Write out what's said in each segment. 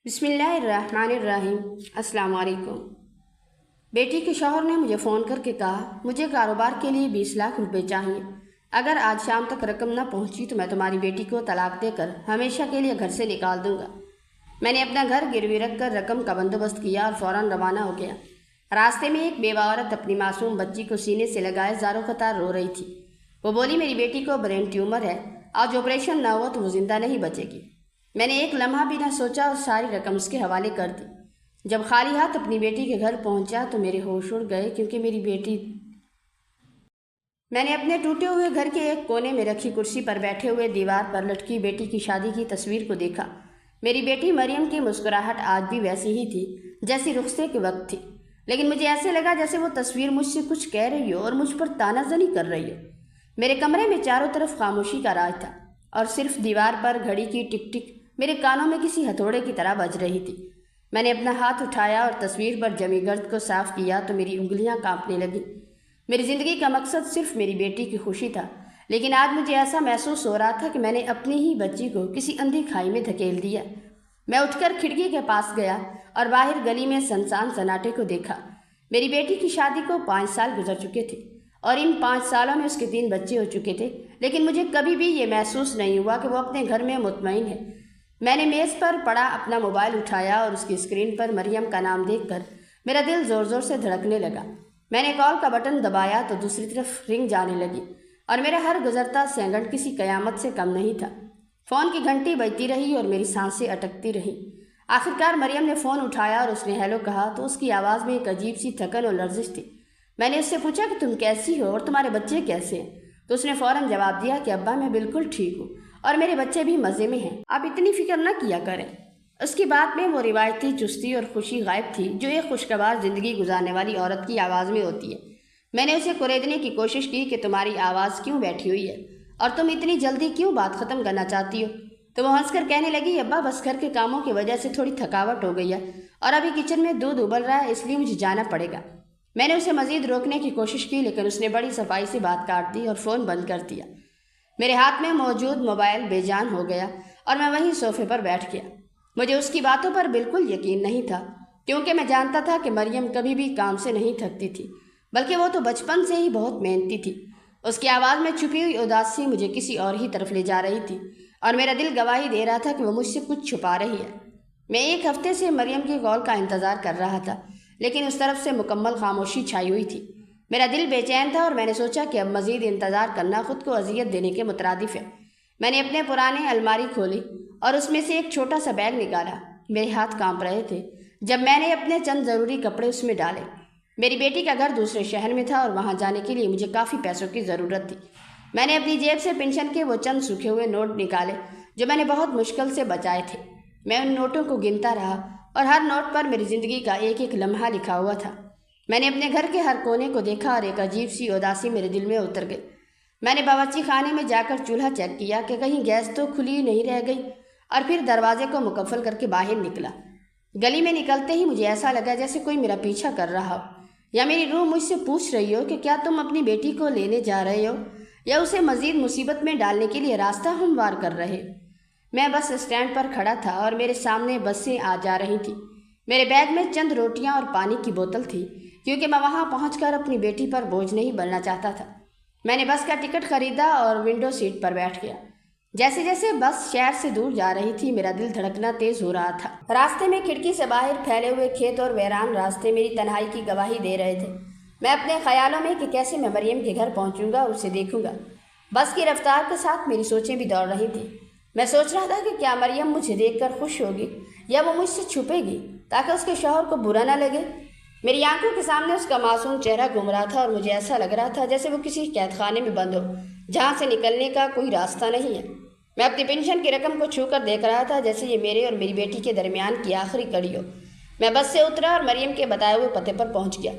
بسم اللہ الرحمن الرحیم۔ السلام علیکم۔ بیٹی کے شوہر نے مجھے فون کر کے کہا مجھے کاروبار کے لیے 20 لاکھ روپے چاہیے۔ اگر آج شام تک رقم نہ پہنچی تو میں تمہاری بیٹی کو طلاق دے کر ہمیشہ کے لیے گھر سے نکال دوں گا۔ میں نے اپنا گھر گروی رکھ کر رقم کا بندوبست کیا اور فوراً روانہ ہو گیا۔ راستے میں ایک بیوہ عورت اپنی معصوم بچی کو سینے سے لگائے زاروں قطار رو رہی تھی۔ وہ بولی میری بیٹی کو برین ٹیومر ہے، آج آپریشن نہ ہوا تو وہ زندہ نہیں بچے گی۔ میں نے ایک لمحہ بھی نہ سوچا اور ساری رقم اس کے حوالے کر دی۔ جب خالی ہاتھ اپنی بیٹی کے گھر پہنچا تو میرے ہوش اڑ گئے کیونکہ میں نے اپنے ٹوٹے ہوئے گھر کے ایک کونے میں رکھی کرسی پر بیٹھے ہوئے دیوار پر لٹکی بیٹی کی شادی کی تصویر کو دیکھا۔ میری بیٹی مریم کی مسکراہٹ آج بھی ویسی ہی تھی جیسی رخصتے کے وقت تھی، لیکن مجھے ایسے لگا جیسے وہ تصویر مجھ سے کچھ کہہ رہی ہو اور مجھ پر طعنہ زنی کر رہی ہو۔ میرے کمرے میں چاروں طرف خاموشی کا راج تھا اور صرف دیوار پر گھڑی کی ٹک ٹک میرے کانوں میں کسی ہتھوڑے کی طرح بج رہی تھی۔ میں نے اپنا ہاتھ اٹھایا اور تصویر پر جمی گرد کو صاف کیا تو میری انگلیاں کانپنے لگیں۔ میری زندگی کا مقصد صرف میری بیٹی کی خوشی تھا، لیکن آج مجھے ایسا محسوس ہو رہا تھا کہ میں نے اپنی ہی بچی کو کسی اندھی کھائی میں دھکیل دیا۔ میں اٹھ کر کھڑکی کے پاس گیا اور باہر گلی میں سنسان سناٹے کو دیکھا۔ میری بیٹی کی شادی کو 5 سال گزر چکے تھے اور ان 5 سالوں میں اس کے 3 بچے ہو چکے تھے، لیکن مجھے کبھی بھی یہ محسوس نہیں ہوا کہ وہ اپنے گھر میں مطمئن ہے۔ میں نے میز پر پڑا اپنا موبائل اٹھایا اور اس کی اسکرین پر مریم کا نام دیکھ کر میرا دل زور زور سے دھڑکنے لگا۔ میں نے کال کا بٹن دبایا تو دوسری طرف رنگ جانے لگی اور میرا ہر گزرتا سیکنڈ کسی قیامت سے کم نہیں تھا۔ فون کی گھنٹی بجتی رہی اور میری سانسیں اٹکتی رہیں۔ آخرکار مریم نے فون اٹھایا اور اس نے ہیلو کہا تو اس کی آواز میں ایک عجیب سی تھکن اور لرزش تھی۔ میں نے اس سے پوچھا کہ تم کیسی ہو اور تمہارے بچے کیسے ہیں؟ تو اس نے فوراً جواب دیا کہ ابا میں بالکل ٹھیک ہوں اور میرے بچے بھی مزے میں ہیں، آپ اتنی فکر نہ کیا کریں۔ اس کی بات میں وہ روایتی چستی اور خوشی غائب تھی جو ایک خوشگوار زندگی گزارنے والی عورت کی آواز میں ہوتی ہے۔ میں نے اسے کوریدنے کی کوشش کی کہ تمہاری آواز کیوں بیٹھی ہوئی ہے اور تم اتنی جلدی کیوں بات ختم کرنا چاہتی ہو؟ تو وہ ہنس کر کہنے لگی ابا بس گھر کے کاموں کی وجہ سے تھوڑی تھکاوٹ ہو گئی ہے اور ابھی کچن میں دودھ ابل رہا ہے، اس لیے مجھے جانا پڑے گا۔ میں نے اسے مزید روکنے کی کوشش کی لیکن اس نے بڑی صفائی سے بات کاٹ دی اور فون بند کر دیا۔ میرے ہاتھ میں موجود موبائل بے جان ہو گیا اور میں وہیں صوفے پر بیٹھ گیا۔ مجھے اس کی باتوں پر بالکل یقین نہیں تھا کیونکہ میں جانتا تھا کہ مریم کبھی بھی کام سے نہیں تھکتی تھی، بلکہ وہ تو بچپن سے ہی بہت محنتی تھی۔ اس کی آواز میں چھپی ہوئی اداسی مجھے کسی اور ہی طرف لے جا رہی تھی اور میرا دل گواہی دے رہا تھا کہ وہ مجھ سے کچھ چھپا رہی ہے۔ میں 1 ہفتے سے مریم کی کال کا انتظار کر رہا تھا لیکن اس طرف سے مکمل خاموشی چھائی ہوئی تھی۔ میرا دل بے چین تھا اور میں نے سوچا کہ اب مزید انتظار کرنا خود کو اذیت دینے کے مترادف ہے۔ میں نے اپنے پرانے الماری کھولی اور اس میں سے ایک چھوٹا سا بیگ نکالا۔ میرے ہاتھ کانپ رہے تھے جب میں نے اپنے چند ضروری کپڑے اس میں ڈالے۔ میری بیٹی کا گھر دوسرے شہر میں تھا اور وہاں جانے کے لیے مجھے کافی پیسوں کی ضرورت تھی۔ میں نے اپنی جیب سے پینشن کے وہ چند سوکھے ہوئے نوٹ نکالے جو میں نے بہت مشکل سے بچائے تھے۔ میں ان نوٹوں کو گنتا رہا اور ہر نوٹ پر میری زندگی کا ایک ایک لمحہ لکھا ہوا تھا۔ میں نے اپنے گھر کے ہر کونے کو دیکھا اور ایک عجیب سی اداسی میرے دل میں اتر گئی۔ میں نے باورچی خانے میں جا کر چولہا چیک کیا کہ کہیں گیس تو کھلی نہیں رہ گئی اور پھر دروازے کو مقفل کر کے باہر نکلا۔ گلی میں نکلتے ہی مجھے ایسا لگا جیسے کوئی میرا پیچھا کر رہا ہو یا میری روح مجھ سے پوچھ رہی ہو کہ کیا تم اپنی بیٹی کو لینے جا رہے ہو یا اسے مزید مصیبت میں ڈالنے کے لیے راستہ ہموار کر رہے۔ میں بس اسٹینڈ پر کھڑا تھا اور میرے سامنے بسیں آ جا رہی تھیں۔ میرے بیگ میں چند روٹیاں اور پانی کی بوتل تھی کیونکہ میں وہاں پہنچ کر اپنی بیٹی پر بوجھ نہیں بننا چاہتا تھا۔ میں نے بس کا ٹکٹ خریدا اور ونڈو سیٹ پر بیٹھ گیا۔ جیسے جیسے بس شہر سے دور جا رہی تھی میرا دل دھڑکنا تیز ہو رہا تھا۔ راستے میں کھڑکی سے باہر پھیلے ہوئے کھیت اور ویران راستے میری تنہائی کی گواہی دے رہے تھے۔ میں اپنے خیالوں میں کہ کیسے میں مریم کے گھر پہنچوں گا اور اسے دیکھوں گا۔ بس کی رفتار کے ساتھ میری سوچیں بھی دوڑ رہی تھیں۔ میں سوچ رہا تھا کہ کیا مریم مجھے دیکھ کر خوش ہوگی یا وہ مجھ سے چھپے گی تاکہ اس کے شوہر کو برا نہ لگے۔ میری آنکھوں کے سامنے اس کا معصوم چہرہ گھوم رہا تھا اور مجھے ایسا لگ رہا تھا جیسے وہ کسی قید خانے میں بند ہو جہاں سے نکلنے کا کوئی راستہ نہیں ہے۔ میں اپنی پینشن کی رقم کو چھو کر دیکھ رہا تھا جیسے یہ میرے اور میری بیٹی کے درمیان کی آخری کڑی ہو۔ میں بس سے اترا اور مریم کے بتائے ہوئے پتے پر پہنچ گیا۔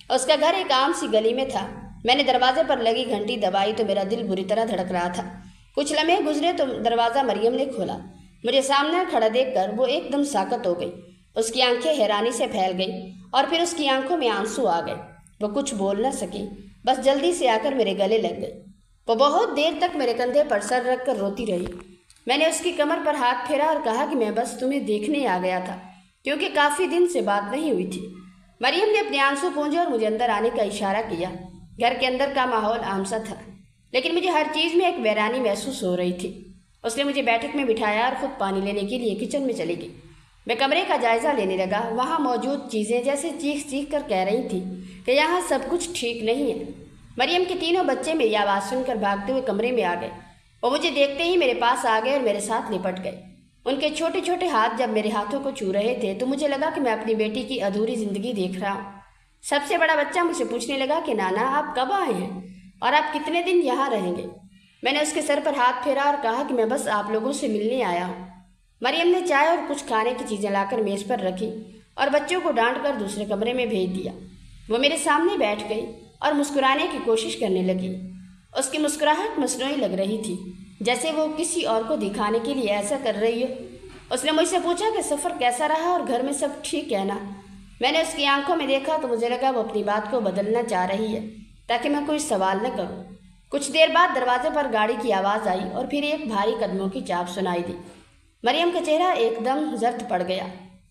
اس کا گھر ایک عام سی گلی میں تھا۔ میں نے دروازے پر لگی گھنٹی دبائی تو میرا دل بری طرح دھڑک رہا تھا۔ کچھ لمحے گزرے تو دروازہ مریم نے کھولا۔ مجھے سامنے کھڑا دیکھ کر وہ ایک دم ساکت ہو گئی۔ اس کی آنکھیں حیرانی سے پھیل گئی اور پھر اس کی آنکھوں میں آنسو آ گئے۔ وہ کچھ بول نہ سکی، بس جلدی سے آ کر میرے گلے لگ گئی۔ وہ بہت دیر تک میرے کندھے پر سر رکھ کر روتی رہی۔ میں نے اس کی کمر پر ہاتھ پھیرا اور کہا کہ میں بس تمہیں دیکھنے آ گیا تھا، کیونکہ کافی دن سے بات نہیں ہوئی تھی۔ مریم نے اپنے آنسو پونجے اور مجھے اندر آنے کا اشارہ کیا۔ گھر کے اندر کا ماحول عام سا تھا، لیکن مجھے ہر چیز میں ایک ویرانی محسوس ہو رہی تھی۔ اس نے مجھے بیٹھک میں بٹھایا اور خود پانی لینے کے لیے کچن میں چلی گئی۔ میں کمرے کا جائزہ لینے لگا۔ وہاں موجود چیزیں جیسے چیخ چیخ کر کہہ رہی تھیں کہ یہاں سب کچھ ٹھیک نہیں ہے۔ مریم کے تینوں بچے میری آواز سن کر بھاگتے ہوئے کمرے میں آ گئے۔ وہ مجھے دیکھتے ہی میرے پاس آ گئے اور میرے ساتھ لپٹ گئے۔ ان کے چھوٹے چھوٹے ہاتھ جب میرے ہاتھوں کو چھو رہے تھے تو مجھے لگا کہ میں اپنی بیٹی کی ادھوری زندگی دیکھ رہا ہوں۔ سب سے بڑا بچہ مجھ سے پوچھنے لگا کہ نانا آپ کب آئے ہیں اور آپ کتنے دن یہاں رہیں گے؟ میں نے اس کے سر پر ہاتھ پھیرا اور کہا کہ میں بس آپ لوگوں سے ملنے آیا ہوں۔ مریم نے چائے اور کچھ کھانے کی چیزیں لا کر میز پر رکھی اور بچوں کو ڈانٹ کر دوسرے کمرے میں بھیج دیا۔ وہ میرے سامنے بیٹھ گئی اور مسکرانے کی کوشش کرنے لگی۔ اس کی مسکراہٹ مصنوعی لگ رہی تھی، جیسے وہ کسی اور کو دکھانے کے لیے ایسا کر رہی ہو۔ اس نے مجھ سے پوچھا کہ سفر کیسا رہا اور گھر میں سب ٹھیک ہے نا؟ میں نے اس کی آنکھوں میں دیکھا تو مجھے لگا وہ اپنی بات کو بدلنا چاہ رہی ہے تاکہ میں کوئی سوال نہ کروں۔ کچھ دیر بعد دروازے پر گاڑی کی آواز آئی اور پھر ایک بھاری قدموں کی چاپ سنائی دی۔ مریم کا چہرہ ایک دم زرد پڑ گیا۔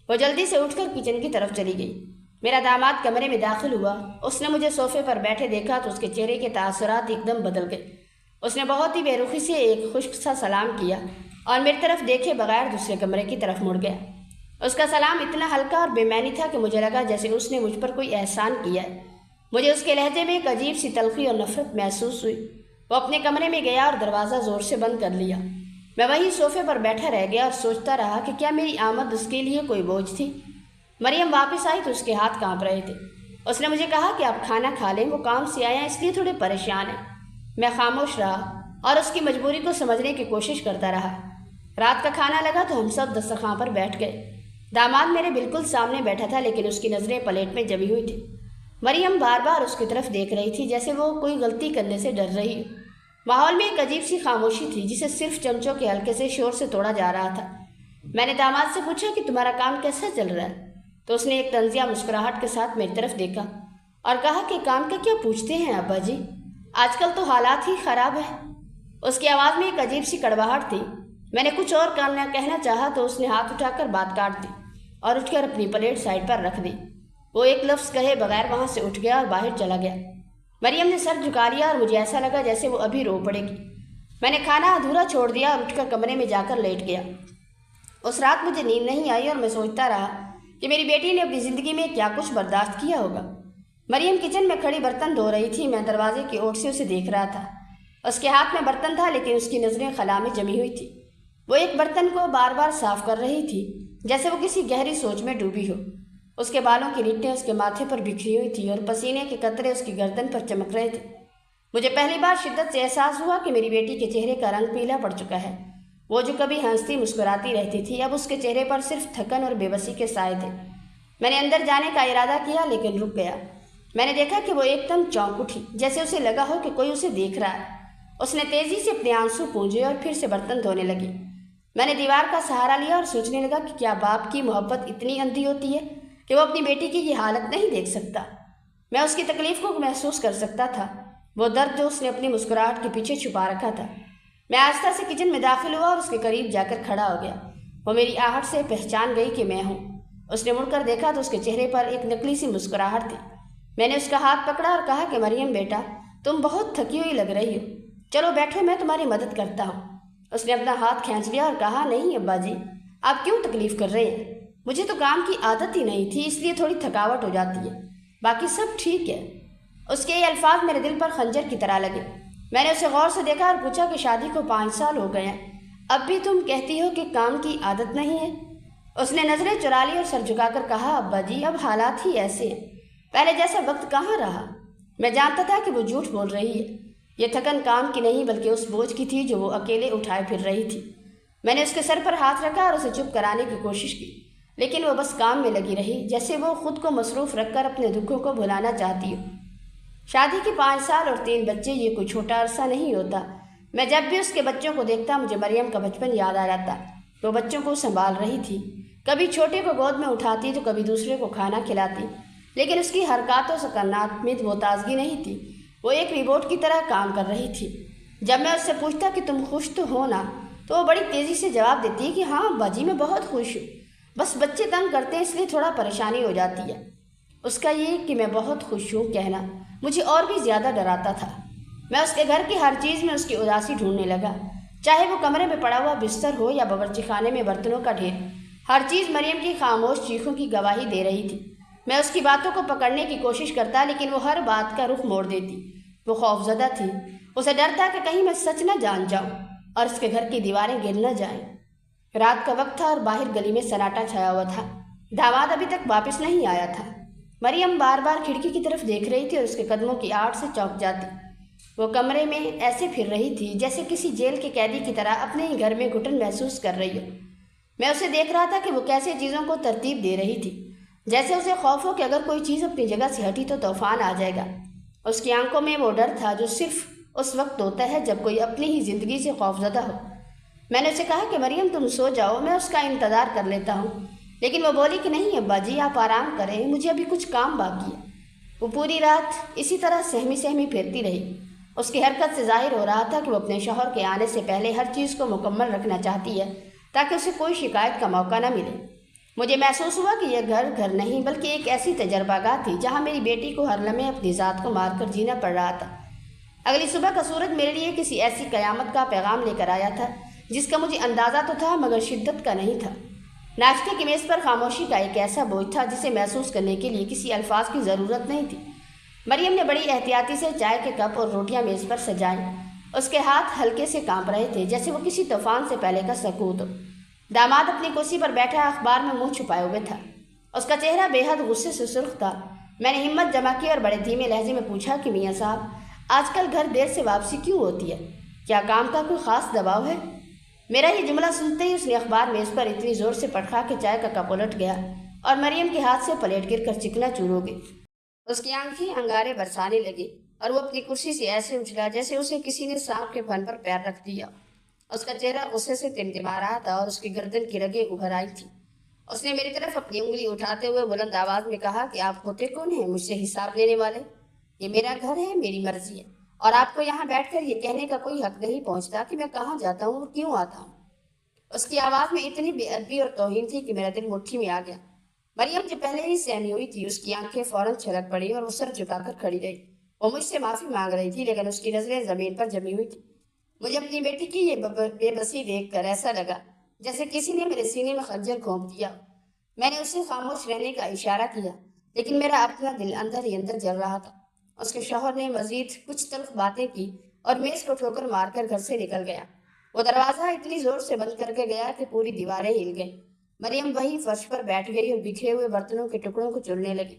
وہ جلدی سے اٹھ کر کچن کی طرف چلی گئی۔ میرا داماد کمرے میں داخل ہوا۔ اس نے مجھے صوفے پر بیٹھے دیکھا تو اس کے چہرے کے تاثرات ایک دم بدل گئے۔ اس نے بہت ہی بے رخی سے ایک خشک سا سلام کیا اور میری طرف دیکھے بغیر دوسرے کمرے کی طرف مڑ گیا۔ اس کا سلام اتنا ہلکا اور بے معنی تھا کہ مجھے لگا جیسے اس نے مجھ پر کوئی احسان کیا ہے۔ مجھے اس کے لہجے میں ایک عجیب سی تلخی اور نفرت محسوس ہوئی۔ وہ اپنے کمرے میں گیا اور دروازہ زور سے بند کر لیا۔ میں وہیں صوفے پر بیٹھا رہ گیا اور سوچتا رہا کہ کیا میری آمد اس کے لیے کوئی بوجھ تھی۔ مریم واپس آئی تو اس کے ہاتھ کانپ رہے تھے۔ اس نے مجھے کہا کہ آپ کھانا کھا لیں، وہ کام سے آیا اس لیے تھوڑے پریشان ہیں۔ میں خاموش رہا اور اس کی مجبوری کو سمجھنے کی کوشش کرتا رہا۔ رات کا کھانا لگا تو ہم سب دسترخوان پر بیٹھ گئے۔ داماد میرے بالکل سامنے بیٹھا تھا، لیکن اس کی نظریں پلیٹ میں جمی ہوئی تھی۔ مریم بار بار اس کی طرف دیکھ رہی تھی جیسے وہ کوئی غلطی کرنے سے ڈر رہی ہو۔ ماحول میں ایک عجیب سی خاموشی تھی جسے صرف چمچوں کے ہلکے سے شور سے توڑا جا رہا تھا۔ میں نے داماد سے پوچھا کہ تمہارا کام کیسا چل رہا ہے؟ تو اس نے ایک طنزیہ مسکراہٹ کے ساتھ میری طرف دیکھا اور کہا کہ کام کا کیا پوچھتے ہیں ابا جی، آج کل تو حالات ہی خراب ہے۔ اس کی آواز میں ایک عجیب سی کڑواہٹ تھی۔ میں نے کچھ اور کہنا چاہا تو اس نے ہاتھ اٹھا کر بات کاٹ دی اور اٹھ کر اپنی پلیٹ سائڈ پر رکھ دی۔ وہ ایک لفظ کہے بغیر وہاں سے اٹھ گیا اور باہر چلا گیا۔ مریم نے سر جھکا لیا اور مجھے ایسا لگا جیسے وہ ابھی رو پڑے گی۔ میں نے کھانا ادھورا چھوڑ دیا اور اٹھ کر کمرے میں جا کر لیٹ گیا۔ اس رات مجھے نیند نہیں آئی اور میں سوچتا رہا کہ میری بیٹی نے اپنی زندگی میں کیا کچھ برداشت کیا ہوگا۔ مریم کچن میں کھڑی برتن دھو رہی تھی۔ میں دروازے کی اوٹ سے اسے دیکھ رہا تھا۔ اس کے ہاتھ میں برتن تھا لیکن اس کی نظریں خلا میں جمی ہوئی تھی۔ وہ ایک برتن کو بار بار صاف کر رہی تھی جیسے وہ کسی گہری سوچ میں ڈوبی ہو۔ اس کے بالوں کی لٹیں اس کے ماتھے پر بکھری ہوئی تھی اور پسینے کے قطرے اس کی گردن پر چمک رہے تھے۔ مجھے پہلی بار شدت سے احساس ہوا کہ میری بیٹی کے چہرے کا رنگ پیلا پڑ چکا ہے۔ وہ جو کبھی ہنستی مسکراتی رہتی تھی، اب اس کے چہرے پر صرف تھکن اور بے بسی کے سائے تھے۔ میں نے اندر جانے کا ارادہ کیا لیکن رک گیا۔ میں نے دیکھا کہ وہ ایک دم چونک اٹھی، جیسے اسے لگا ہو کہ کوئی اسے دیکھ رہا ہے۔ اس نے تیزی سے اپنے آنسو پونجھے اور پھر سے برتن دھونے لگی۔ میں نے دیوار کا سہارا لیا اور سوچنے لگا کہ کیا باپ کی محبت اتنی اندھی ہوتی ہے کہ وہ اپنی بیٹی کی یہ حالت نہیں دیکھ سکتا۔ میں اس کی تکلیف کو محسوس کر سکتا تھا، وہ درد جو اس نے اپنی مسکراہٹ کے پیچھے چھپا رکھا تھا۔ میں آہستہ سے کچن میں داخل ہوا اور اس کے قریب جا کر کھڑا ہو گیا۔ وہ میری آہٹ سے پہچان گئی کہ میں ہوں۔ اس نے مڑ کر دیکھا تو اس کے چہرے پر ایک نکلی سی مسکراہٹ تھی۔ میں نے اس کا ہاتھ پکڑا اور کہا کہ مریم بیٹا، تم بہت تھکی ہوئی لگ رہی ہو، چلو بیٹھو، میں تمہاری مدد کرتا ہوں۔ اس نے اپنا ہاتھ کھینچ لیا اور کہا نہیں ابا جی، آپ کیوں تکلیف کر رہے ہیں؟ مجھے تو کام کی عادت ہی نہیں تھی، اس لیے تھوڑی تھکاوٹ ہو جاتی ہے، باقی سب ٹھیک ہے۔ اس کے یہ الفاظ میرے دل پر خنجر کی طرح لگے۔ میں نے اسے غور سے دیکھا اور پوچھا کہ شادی کو 5 سال ہو گئے ہیں، اب بھی تم کہتی ہو کہ کام کی عادت نہیں ہے؟ اس نے نظریں چرا لی اور سر جھکا کر کہا ابا جی، اب حالات ہی ایسے ہیں، پہلے جیسا وقت کہاں رہا۔ میں جانتا تھا کہ وہ جھوٹ بول رہی ہے۔ یہ تھکن کام کی نہیں بلکہ اس بوجھ کی تھی جو وہ اکیلے اٹھائے پھر رہی تھی۔ میں نے اس کے سر پر ہاتھ رکھا اور اسے چپ کرانے کی کوشش کی، لیکن وہ بس کام میں لگی رہی، جیسے وہ خود کو مصروف رکھ کر اپنے دکھوں کو بھلانا چاہتی ہو۔ شادی کے 5 سال اور 3 بچے یہ کوئی چھوٹا عرصہ نہیں ہوتا۔ میں جب بھی اس کے بچوں کو دیکھتا مجھے مریم کا بچپن یاد آ جاتا۔ وہ بچوں کو سنبھال رہی تھی، کبھی چھوٹے کو گود میں اٹھاتی تو کبھی دوسرے کو کھانا کھلاتی، لیکن اس کی حرکات و سکنات میں وہ تازگی نہیں تھی، وہ ایک ریبوٹ کی طرح کام کر رہی تھی۔ جب میں اس سے پوچھتا کہ تم خوش تو ہو نا، تو وہ بڑی تیزی سے جواب دیتی ہے کہ ہاں ابا جی میں بہت خوش ہوں، بس بچے تنگ کرتے ہیں اس لیے تھوڑا پریشانی ہو جاتی ہے۔ اس کا یہ کہ میں بہت خوش ہوں کہنا مجھے اور بھی زیادہ ڈراتا تھا۔ میں اس کے گھر کی ہر چیز میں اس کی اداسی ڈھونڈنے لگا، چاہے وہ کمرے میں پڑا ہوا بستر ہو یا باورچی خانے میں برتنوں کا ڈھیر۔ ہر چیز مریم کی خاموش چیخوں کی گواہی دے رہی تھی۔ میں اس کی باتوں کو پکڑنے کی کوشش کرتا لیکن وہ ہر بات کا رخ موڑ دیتی۔ وہ خوفزدہ تھی، اسے ڈر تھا کہ کہیں میں سچ نہ جان جاؤں اور اس کے گھر کی دیواریں گر نہ جائیں۔ رات کا وقت تھا اور باہر گلی میں سناٹا چھایا ہوا تھا۔ داماد ابھی تک واپس نہیں آیا تھا۔ مریم بار بار کھڑکی کی طرف دیکھ رہی تھی اور اس کے قدموں کی آڑ سے چونک جاتی۔ وہ کمرے میں ایسے پھر رہی تھی جیسے کسی جیل کے قیدی کی طرح اپنے ہی گھر میں گھٹن محسوس کر رہی ہو۔ میں اسے دیکھ رہا تھا کہ وہ کیسے چیزوں کو ترتیب دے رہی تھی، جیسے اسے خوف ہو کہ اگر کوئی چیز اپنی جگہ سے ہٹی تو طوفان آ جائے گا۔ اس کی آنکھوں میں وہ ڈر تھا جو صرف اس وقت ہوتا ہے جب کوئی اپنی ہی زندگی سے خوفزدہ ہو۔ میں نے اسے کہا کہ مریم تم سو جاؤ، میں اس کا انتظار کر لیتا ہوں، لیکن وہ بولی کہ نہیں ابا جی آپ آرام کریں، مجھے ابھی کچھ کام باقی ہے۔ وہ پوری رات اسی طرح سہمی سہمی پھرتی رہی۔ اس کی حرکت سے ظاہر ہو رہا تھا کہ وہ اپنے شوہر کے آنے سے پہلے ہر چیز کو مکمل رکھنا چاہتی ہے تاکہ اسے کوئی شکایت کا موقع نہ ملے۔ مجھے محسوس ہوا کہ یہ گھر نہیں بلکہ ایک ایسی تجربہ گاہ تھی جہاں میری بیٹی کو ہر لمحے اپنی ذات کو مار کر جینا پڑ رہا تھا۔ اگلی صبح کا سورج میرے لیے کسی ایسی قیامت کا پیغام لے کر آیا تھا جس کا مجھے اندازہ تو تھا مگر شدت کا نہیں تھا۔ ناشتے کی میز پر خاموشی کا ایک ایسا بوجھ تھا جسے محسوس کرنے کے لیے کسی الفاظ کی ضرورت نہیں تھی۔ مریم نے بڑی احتیاطی سے چائے کے کپ اور روٹیاں میز پر سجائیں۔ اس کے ہاتھ ہلکے سے کانپ رہے تھے جیسے وہ کسی طوفان سے پہلے کا سکوت ہو۔ داماد اپنی کرسی پر بیٹھا اخبار میں منہ چھپائے ہوئے تھا۔ اس کا چہرہ بے حد غصے سے سرخ تھا۔ میں نے ہمت جمع کی اور بڑے دھیمے لہجے میں پوچھا کہ میاں صاحب آج کل گھر دیر سے واپسی کیوں ہوتی ہے؟ کیا کام کا کوئی خاص دباؤ ہے؟ میرا یہ جملہ سنتے ہی اس نے اخبار میز پر اتنی زور سے پٹخا کہ چائے کا کپ الٹ گیا اور مریم کے ہاتھ سے پلیٹ گر کر چکنا چور ہو گئی۔ اس کی آنکھیں انگارے برسانے لگی اور وہ اپنی کرسی سے ایسے اچھلا جیسے اسے کسی نے سانپ کے پھن پر پیر رکھ دیا۔ اس کا چہرہ غصے سے ٹمٹما رہا تھا اور اس کی گردن کی رگیں ابھر آئی تھی۔ اس نے میری طرف اپنی انگلی اٹھاتے ہوئے بلند آواز میں کہا کہ آپ ہوتے کون ہیں مجھ سے حساب لینے والے؟ یہ میرا گھر ہے، میری مرضی ہے، اور آپ کو یہاں بیٹھ کر یہ کہنے کا کوئی حق نہیں پہنچتا کہ میں کہاں جاتا ہوں اور کیوں آتا ہوں۔ اس کی آواز میں اتنی بے ادبی اور توہین تھی کہ میرا دل مٹھی میں آ گیا۔ مریم جو پہلے ہی سہمی ہوئی تھی اس کی آنکھیں فوراً چھلک پڑی اور وہ سر جھکا کر کھڑی رہی۔ وہ مجھ سے معافی مانگ رہی تھی لیکن اس کی نظریں زمین پر جمی ہوئی تھی۔ مجھے اپنی بیٹی کی یہ بے بسی دیکھ کر ایسا لگا جیسے کسی نے میرے سینے میں خنجر گھونپ دیا۔ میں نے اسے خاموش رہنے کا اشارہ کیا لیکن میرا اپنا دل اندر ہی اندر جل رہا تھا۔ اس کے شوہر نے مزید کچھ تلخ باتیں کی اور میز کو ٹھوکر مار کر گھر سے نکل گیا۔ وہ دروازہ اتنی زور سے بند کر کے گیا کہ پوری دیواریں ہل گئیں۔ مریم وہیں فرش پر بیٹھ گئی اور بکھرے ہوئے برتنوں کے ٹکڑوں کو چننے لگی۔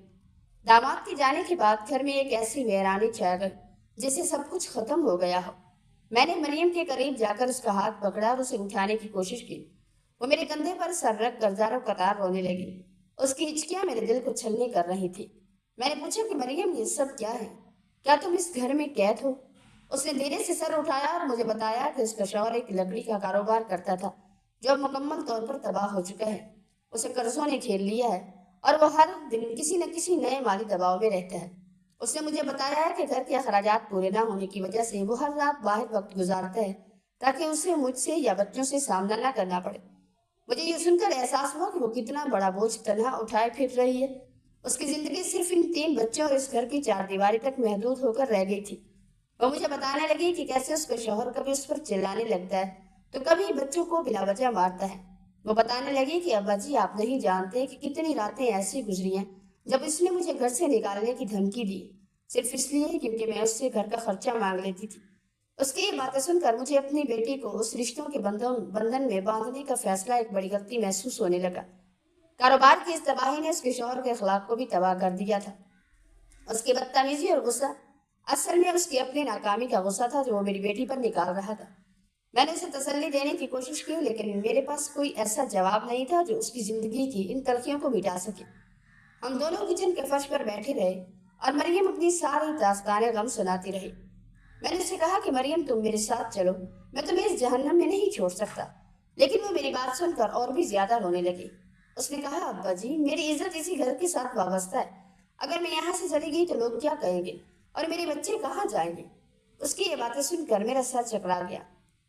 داماد کے جانے کے بعد گھر میں ایک ایسی ویرانی چھا گئی جیسے سب کچھ ختم ہو گیا ہو۔ میں نے مریم کے قریب جا کر اس کا ہاتھ پکڑا اور اسے اٹھانے کی کوشش کی۔ وہ میرے کندھے پر سر رکھ کر زاروں قطار رونے لگی۔ اس کی ہچکیاں میرے دل کو چھلنی کر رہی تھی۔ میں نے پوچھا کہ مریم یہ سب کیا ہے؟ کیا تم اس گھر میں قید ہو؟ اس نے دھیرے سے سر اٹھایا اور مجھے بتایا کہ اس کا شوہر ایک لکڑی کا کاروبار کرتا تھا جو اب مکمل طور پر تباہ ہو چکا ہے۔ اسے قرضوں نے گھیر لیا ہے اور وہ ہر دن کسی نہ کسی نئے مالی دباؤ میں رہتا ہے۔ اس نے مجھے بتایا ہے کہ گھر کے اخراجات پورے نہ ہونے کی وجہ سے وہ ہر رات باہر وقت گزارتا ہے تاکہ اسے مجھ سے یا بچوں سے سامنا نہ کرنا پڑے۔ مجھے یہ سن کر احساس ہوا کہ وہ کتنا بڑا بوجھ تنہا اٹھائے پھر رہی ہے۔ اس کی زندگی صرف ان 3 بچوں اور اس گھر کی 4 دیواری تک محدود ہو کر رہ گئی تھی۔ وہ مجھے بتانے لگی کہ کیسے اس کا شوہر کبھی اس پر چلانے لگتا ہے تو کبھی بچوں کو بلا وجہ مارتا ہے۔ وہ بتانے لگی کہ ابا جی آپ نہیں جانتے کہ کتنی راتیں ایسی گزری ہیں جب اس نے مجھے گھر سے نکالنے کی دھمکی دی، صرف اس لیے کیونکہ میں اس سے گھر کا خرچہ مانگ لیتی تھی۔ اس کی یہ باتیں سن کر مجھے اپنی بیٹی کو اس رشتوں کے بندھن میں باندھنے کا فیصلہ ایک بڑی غلطی محسوس ہونے لگا۔ کاروبار کی اس تباہی نے اس کے شوہر کے اخلاق کو بھی تباہ کر دیا تھا۔ اس کی بدتمیزی اور غصہ اصل میں اس کی اپنی ناکامی کا غصہ تھا جو وہ میری بیٹی پر نکال رہا تھا۔ میں نے اسے تسلی دینے کی کوشش کی لیکن میرے پاس کوئی ایسا جواب نہیں تھا جو اس کی زندگی کی ان تلخیوں کو مٹا سکے۔ ہم دونوں کچن کے فرش پر بیٹھے رہے اور مریم اپنی ساری داستان غم سناتی رہی۔ میں نے اسے کہا کہ مریم تم میرے ساتھ چلو، میں تمہیں اس جہنم میں نہیں چھوڑ سکتا، لیکن وہ میری بات سن کر اور بھی زیادہ رونے لگی۔ اس نے کہا ابا جی میری عزت اسی گھر کے ساتھ وابستہ ہے، اگر میں یہاں سے چلی گئی تو لوگ کیا کہیں گے اور میرے بچے کہاں جائیں گے؟ اس کی یہ باتیں سن کر میرا سر چکرا گیا۔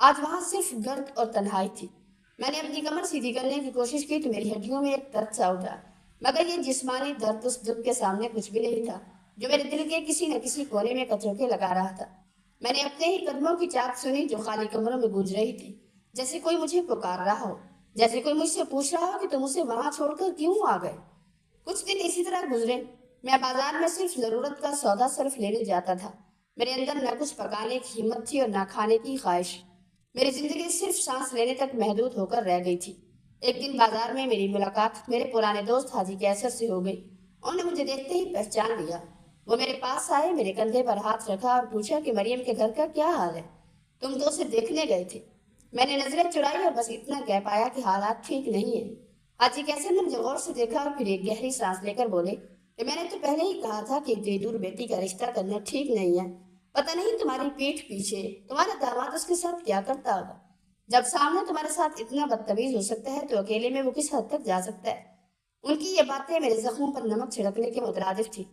آج وہاں صرف گرد اور تنہائی تھی۔ میں نے اپنی کمر سیدھی کرنے کی کوشش کی تو میری ہڈیوں میں ایک درد سا اٹھا، مگر یہ جسمانی درد اس دکھ کے سامنے کچھ بھی نہیں تھا جو میرے دل کے کسی نہ کسی کونے میں کچوکے لگا رہا تھا۔ میں نے اپنے ہی قدموں کی چاپ سنی جو خالی کمروں میں گونج رہی تھی، جیسے کوئی مجھے پکار رہا ہو، جیسے کوئی مجھ سے پوچھ رہا ہو کہ تم اسے وہاں چھوڑ کر کیوں آ گئے۔ کچھ دن اسی طرح گزرے۔ میں بازار میں صرف ضرورت کا سودا صرف لینے جاتا تھا۔ میرے اندر نہ کچھ پکانے کی ہمت تھی اور نہ کھانے کی خواہش۔ میری زندگی صرف سانس لینے تک محدود ہو کر رہ گئی تھی۔ ایک دن بازار میں میری ملاقات میرے پرانے دوست حاجی کیسر سے ہو گئی۔ انہوں نے مجھے دیکھتے ہی پہچان لیا۔ وہ میرے پاس آئے، میرے کندھے پر ہاتھ رکھا اور پوچھا کہ مریم کے گھر کا کیا حال ہے؟ تم تو اسے دیکھنے گئے تھے۔ میں نے نظریں چڑھائی اور بس اتنا کہہ پایا کہ حالات ٹھیک نہیں ہیں۔ حاجی کیسر نے مجھے غور سے دیکھا اور پھر ایک گہری سانس لے کر بولے کہ میں نے تو پہلے ہی کہا تھا کہ اتنی دور بیٹی کا رشتہ کرنا ٹھیک نہیں ہے۔ پتہ نہیں تمہاری پیٹھ پیچھے تمہارا داماد اس کے ساتھ کیا کرتا ہوگا۔ جب سامنے تمہارے ساتھ اتنا بدتمیز ہو سکتا ہے تو اکیلے میں وہ کس حد تک جا سکتا ہے؟ ان کی یہ باتیں میرے زخموں پر نمک چھڑکنے کے مترادف تھی۔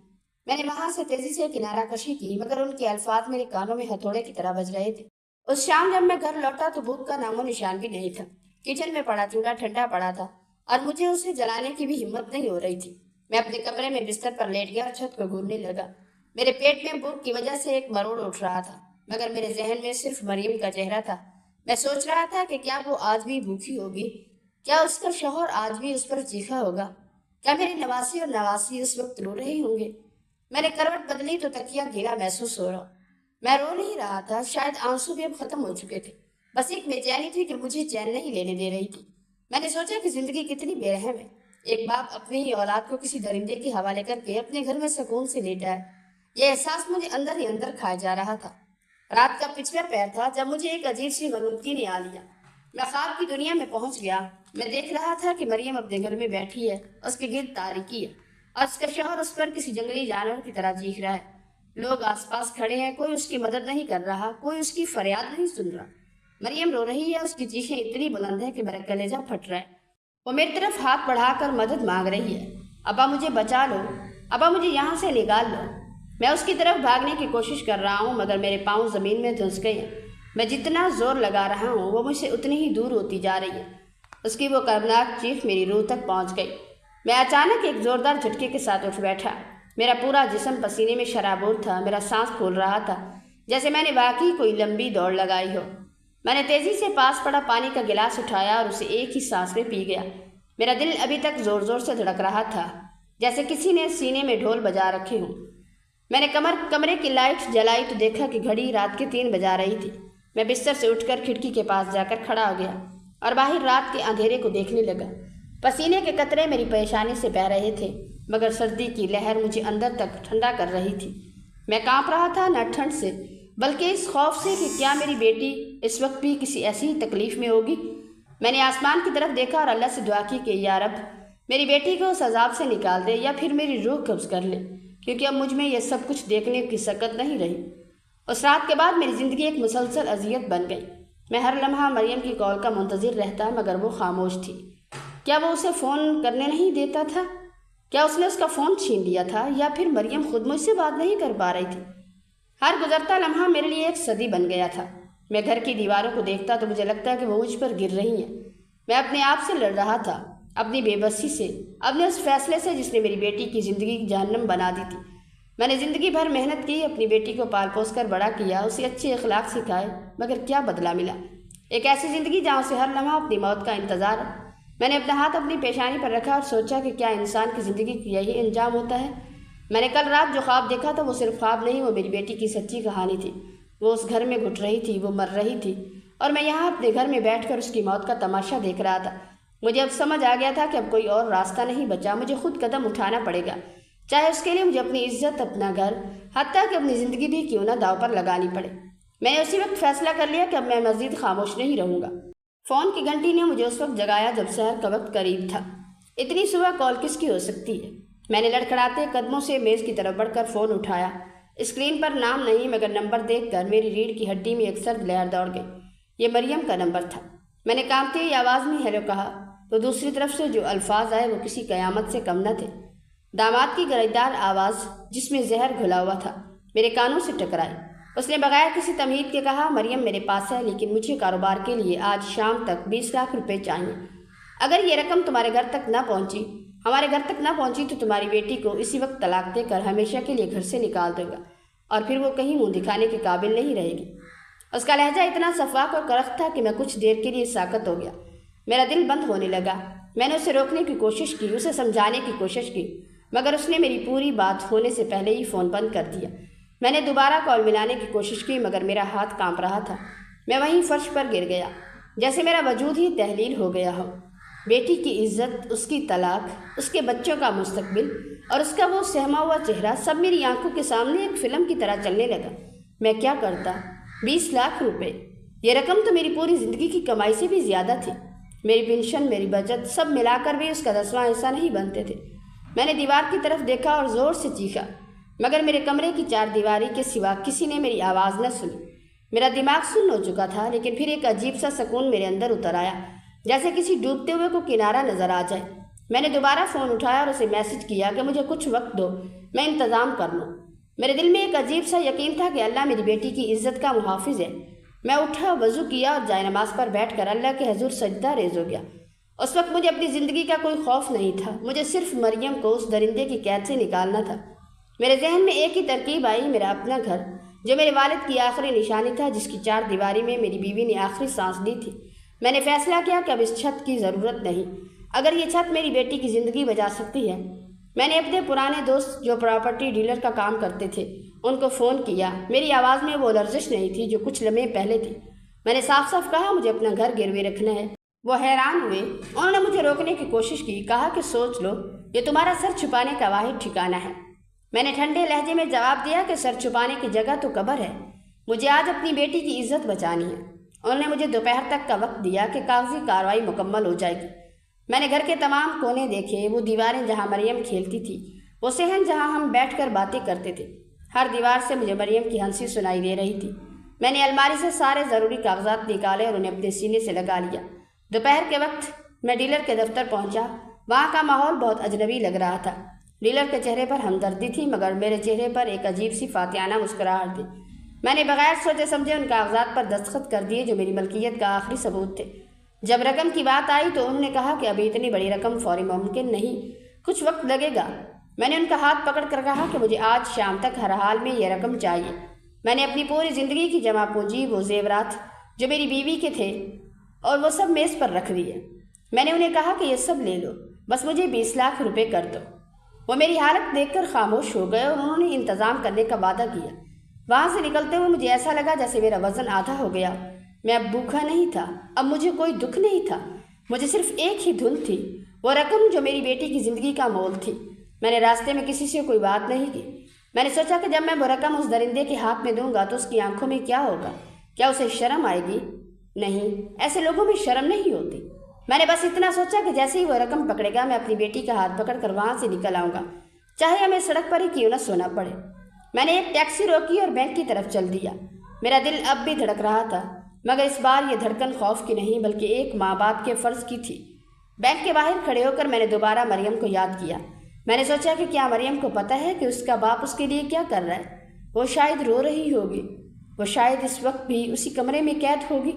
میں نے وہاں سے تیزی سے کنارہ کشی کی، مگر ان کے الفاظ میرے کانوں میں ہتھوڑے کی طرح بج رہے تھے۔ اس شام جب میں گھر لوٹا تو بھوک کا نام و نشان بھی نہیں تھا۔ کچن میں پڑا چولہا ٹھنڈا پڑا تھا اور مجھے اسے جلانے کی بھی ہمت نہیں ہو رہی تھی۔ میں اپنے کمرے میں بستر پر لیٹ گیا اور چھت کو گھورنے لگا۔ میرے پیٹ میں بھوک کی وجہ سے ایک مروڑ اٹھ رہا تھا، مگر میرے ذہن میں صرف مریم کا چہرہ تھا۔ میں سوچ رہا تھا کہ کیا وہ آج بھی بھوکی ہوگی؟ کیا اس کا شوہر آج بھی اس پر چیخا ہوگا؟ کیا میری نواسی اور نواسی اس وقت رو رہے ہوں گے؟ میں نے کروٹ بدلی تو تکیہ گھیرا محسوس ہو رہا۔ میں رو نہیں رہا تھا، شاید آنسو بھی اب ختم ہو چکے تھے، بس ایک بے چینی تھی کہ مجھے چین نہیں لینے دے رہی تھی۔ میں نے سوچا کہ زندگی کتنی بے رحم ہے۔ ایک باپ اپنی ہی اولاد کو کسی درندے کے حوالے کر کے اپنے گھر میں سکون سے لیٹا ہے۔ یہ احساس مجھے اندر ہی اندر کھایا جا رہا تھا۔ رات کا پچھلا پہر تھا جب مجھے ایک عجیب سی غنودگی نے آ لیا۔ میں خواب کی دنیا میں پہنچ گیا۔ میں دیکھ رہا تھا کہ مریم اپنے گھر میں بیٹھی ہے، اس کے گرد تاریکی ہے اور اس کا شوہر اس پر کسی جنگلی جانور کی طرح چیخ رہا ہے۔ لوگ آس پاس کھڑے ہیں، کوئی اس کی مدد نہیں کر رہا، کوئی اس کی فریاد نہیں سن رہا۔ مریم رو رہی ہے، اس کی چیخیں اتنی بلند ہیں کہ میرا کلیجہ پھٹ رہا ہے۔ وہ میری طرف ہاتھ بڑھا کر مدد مانگ رہی ہے، ابا مجھے بچا لو، ابا مجھے یہاں سے نکال لو۔ میں اس کی طرف بھاگنے کی کوشش کر رہا ہوں، مگر میرے پاؤں زمین میں دھنس گئے ہیں۔ میں جتنا زور لگا رہا ہوں وہ مجھ سے اتنی ہی دور ہوتی جا رہی ہے۔ اس کی وہ کربناک چیخ میری روح تک پہنچ گئی۔ میں اچانک ایک زوردار جھٹکے کے ساتھ اٹھ بیٹھا۔ میرا پورا جسم پسینے میں شرابور تھا، میرا سانس پھول رہا تھا جیسے میں نے واقعی کوئی لمبی دوڑ لگائی ہو۔ میں نے تیزی سے پاس پڑا پانی کا گلاس اٹھایا اور اسے ایک ہی سانس میں پی گیا۔ میرا دل ابھی تک زور زور سے دھڑک رہا تھا، جیسے کسی نے سینے میں ڈھول بجا رکھے ہوں۔ میں نے کمرے کی لائٹ جلائی تو دیکھا کہ گھڑی رات کے 3 بجا رہی تھی۔ میں بستر سے اٹھ کر کھڑکی کے پاس جا کر کھڑا ہو گیا اور باہر رات کے اندھیرے کو دیکھنے لگا۔ پسینے کے قطرے میری پریشانی سے بہہ رہے تھے، مگر سردی کی لہر مجھے اندر تک ٹھنڈا کر رہی تھی۔ میں کانپ رہا تھا، نہ ٹھنڈ سے بلکہ اس خوف سے کہ کیا میری بیٹی اس وقت بھی کسی ایسی تکلیف میں ہوگی۔ میں نے آسمان کی طرف دیکھا اور اللہ سے دعا کی کہ یا رب میری بیٹی کو اس عذاب سے نکال دے یا پھر میری روح قبض کر لے، کیونکہ اب مجھ میں یہ سب کچھ دیکھنے کی سکت نہیں رہی۔ اس رات کے بعد میری زندگی ایک مسلسل اذیت بن گئی۔ میں ہر لمحہ مریم کی کال کا منتظر رہتا، مگر وہ خاموش تھی۔ کیا وہ اسے فون کرنے نہیں دیتا تھا؟ کیا اس نے اس کا فون چھین لیا تھا، یا پھر مریم خود مجھ سے بات نہیں کر پا رہی تھی؟ ہر گزرتا لمحہ میرے لیے ایک صدی بن گیا تھا۔ میں گھر کی دیواروں کو دیکھتا تو مجھے لگتا کہ وہ مجھ پر گر رہی ہیں۔ میں اپنے آپ سے لڑ رہا تھا، اپنی بے بسی سے، اپنے اس فیصلے سے جس نے میری بیٹی کی زندگی جہنم بنا دی تھی۔ میں نے زندگی بھر محنت کی، اپنی بیٹی کو پال پوس کر بڑا کیا، اسے اچھے اخلاق سکھائے، مگر کیا بدلہ ملا؟ ایک ایسی زندگی جہاں سے ہر لمحہ اپنی موت کا انتظار۔ میں نے اپنا ہاتھ اپنی پیشانی پر رکھا اور سوچا کہ کیا انسان کی زندگی کا یہی انجام ہوتا ہے؟ میں نے کل رات جو خواب دیکھا تھا وہ صرف خواب نہیں، وہ میری بیٹی کی سچی کہانی تھی۔ وہ اس گھر میں گھٹ رہی تھی، وہ مر رہی تھی، اور میں یہاں اپنے گھر میں بیٹھ کر اس کی موت کا تماشا دیکھ رہا تھا۔ مجھے اب سمجھ آ گیا تھا کہ اب کوئی اور راستہ نہیں بچا، مجھے خود قدم اٹھانا پڑے گا، چاہے اس کے لیے مجھے اپنی عزت، اپنا گھر، حتیٰ کہ اپنی زندگی بھی کیوں نہ داؤ پر لگانی پڑے۔ میں نے اسی وقت فیصلہ کر لیا کہ اب میں مزید خاموش نہیں رہوں گا۔ فون کی گھنٹی نے مجھے اس وقت جگایا جب سحر کا وقت قریب تھا۔ اتنی صبح کال کس کی ہو سکتی ہے؟ میں نے لڑکھڑاتے قدموں سے میز کی طرف بڑھ کر فون اٹھایا۔ اسکرین پر نام نہیں، مگر نمبر دیکھ کر میری ریڑھ کی ہڈی میں ایک سرد لہر دوڑ گئی۔ یہ مریم کا نمبر تھا۔ میں نے کانپتی ہوئی آواز میں ہیلو کہا تو دوسری طرف سے جو الفاظ آئے وہ کسی قیامت سے کم نہ تھے۔ داماد کی گرجدار آواز جس میں زہر گھلا ہوا تھا میرے کانوں سے ٹکرائی۔ اس نے بغیر کسی تمہید کے کہا، مریم میرے پاس ہے لیکن مجھے کاروبار کے لیے آج شام تک 20 لاکھ روپے چاہیے۔ اگر یہ رقم تمہارے گھر تک نہ پہنچی تو تمہاری بیٹی کو اسی وقت طلاق دے کر ہمیشہ کے لیے گھر سے نکال دوں گا اور پھر وہ کہیں منہ دکھانے کے قابل نہیں رہے گی۔ اس کا لہجہ اتنا شفاف اور کرخت تھا کہ میں کچھ دیر کے لیے ساکت ہو گیا۔ میرا دل بند ہونے لگا۔ میں نے اسے روکنے کی کوشش کی، اسے سمجھانے کی کوشش کی، مگر اس نے میری پوری بات ہونے سے پہلے ہی فون بند کر دیا۔ میں نے دوبارہ کال ملانے کی کوشش کی مگر میرا ہاتھ کانپ رہا تھا۔ میں وہیں فرش پر گر گیا، جیسے میرا وجود ہی تحلیل ہو گیا ہو۔ بیٹی کی عزت، اس کی طلاق، اس کے بچوں کا مستقبل اور اس کا وہ سہما ہوا چہرہ سب میری آنکھوں کے سامنے ایک فلم کی طرح چلنے لگا۔ میں کیا کرتا؟ 20 لاکھ روپے! یہ رقم تو میری پوری زندگی کی کمائی سے بھی زیادہ تھی۔ میری پینشن، میری بچت، سب ملا کر بھی اس کا 10واں حصہ نہیں بنتے تھے۔ میں نے دیوار کی طرف دیکھا اور زور سے چیخا، مگر میرے کمرے کی 4 دیواری کے سوا کسی نے میری آواز نہ سنی۔ میرا دماغ سن ہو چکا تھا، لیکن پھر ایک عجیب سا سکون میرے اندر اتر آیا، جیسے کسی ڈوبتے ہوئے کو کنارہ نظر آ جائے۔ میں نے دوبارہ فون اٹھایا اور اسے میسج کیا کہ مجھے کچھ وقت دو، میں انتظام کر لوں۔ میرے دل میں ایک عجیب سا یقین تھا کہ اللہ میری بیٹی کی عزت کا محافظ ہے۔ میں اٹھا، وضو کیا اور جائے نماز پر بیٹھ کر اللہ کے حضور سجدہ ریز ہو گیا۔ اس وقت مجھے اپنی زندگی کا کوئی خوف نہیں تھا، مجھے صرف مریم کو اس درندے کی قید سے نکالنا تھا۔ میرے ذہن میں ایک ہی ترکیب آئی، میرا اپنا گھر، جو میرے والد کی آخری نشانی تھا، جس کی 4 دیواری میں میری بیوی نے آخری سانس لی تھی۔ میں نے فیصلہ کیا کہ اب اس چھت کی ضرورت نہیں، اگر یہ چھت میری بیٹی کی زندگی بچا سکتی ہے۔ میں نے اپنے پرانے دوست جو پراپرٹی ڈیلر کا کام کرتے تھے ان کو فون کیا۔ میری آواز میں وہ لرزش نہیں تھی جو کچھ لمحے پہلے تھی۔ میں نے صاف صاف کہا، مجھے اپنا گھر گروی رکھنا ہے۔ وہ حیران ہوئے، انہوں نے مجھے روکنے کی کوشش کی، کہا کہ سوچ لو، یہ تمہارا سر چھپانے کا واحد ٹھکانہ ہے۔ میں نے ٹھنڈے لہجے میں جواب دیا کہ سر چھپانے کی جگہ تو قبر ہے، مجھے آج اپنی بیٹی کی عزت بچانی ہے۔ انہوں نے مجھے دوپہر تک کا وقت دیا کہ کاغذی کارروائی مکمل ہو جائے گی۔ میں نے گھر کے تمام کونے دیکھے، وہ دیواریں جہاں مریم کھیلتی تھی، وہ صحن جہاں ہم بیٹھ کر باتیں کرتے تھے، ہر دیوار سے مجھے مریم کی ہنسی سنائی دے رہی تھی۔ میں نے الماری سے سارے ضروری کاغذات نکالے اور انہیں اپنے سینے سے لگا لیا۔ دوپہر کے وقت میں ڈیلر کے دفتر پہنچا۔ وہاں کا ماحول بہت اجنبی لگ رہا تھا۔ ڈیلر کے چہرے پر ہمدردی تھی، مگر میرے چہرے پر ایک عجیب سی فاتحانہ مسکراہٹ تھی۔ میں نے بغیر سوچے سمجھے ان کاغذات پر دستخط کر دیے جو میری ملکیت کا آخری ثبوت تھے۔ جب رقم کی بات آئی تو انہوں نے کہا کہ ابھی اتنی بڑی رقم فوری ممکن نہیں، کچھ وقت لگے گا۔ میں نے ان کا ہاتھ پکڑ کر کہا کہ مجھے آج شام تک ہر حال میں یہ رقم چاہیے۔ میں نے اپنی پوری زندگی کی جمع پونجی، وہ زیورات جو میری بیوی کے تھے، اور وہ سب میز پر رکھ دیے۔ میں نے انہیں کہا کہ یہ سب لے لو، بس مجھے 20 لاکھ روپے کر دو۔ وہ میری حالت دیکھ کر خاموش ہو گئے اور انہوں نے انتظام کرنے کا وعدہ کیا۔ وہاں سے نکلتے ہوئے مجھے ایسا لگا جیسے میرا وزن آدھا ہو گیا۔ میں اب بھوکا نہیں تھا، اب مجھے کوئی دکھ نہیں تھا، مجھے صرف ایک ہی دھن تھی، وہ رقم جو میری بیٹی کی زندگی کا مول تھی۔ میں نے راستے میں کسی سے کوئی بات نہیں کی۔ میں نے سوچا کہ جب میں وہ رقم اس درندے کے ہاتھ میں دوں گا تو اس کی آنکھوں میں کیا ہوگا؟ کیا اسے شرم آئے گی؟ نہیں، ایسے لوگوں میں شرم نہیں ہوتی۔ میں نے بس اتنا سوچا کہ جیسے ہی وہ رقم پکڑے گا میں اپنی بیٹی کا ہاتھ پکڑ کر وہاں سے نکل آؤں گا، چاہے ہمیں سڑک پر ہی کیوں نہ سونا پڑے۔ میں نے ایک ٹیکسی روکی اور بینک کی طرف چل دیا۔ میرا دل اب بھی دھڑک رہا تھا، مگر اس بار یہ دھڑکن خوف کی نہیں بلکہ ایک ماں باپ کے فرض کی تھی۔ بینک کے باہر کھڑے ہو کر میں نے دوبارہ مریم کو یاد کیا۔ میں نے سوچا کہ کیا مریم کو پتہ ہے کہ اس کا باپ اس کے لیے کیا کر رہا ہے؟ وہ شاید رو رہی ہوگی، وہ شاید اس وقت بھی اسی کمرے میں قید ہوگی۔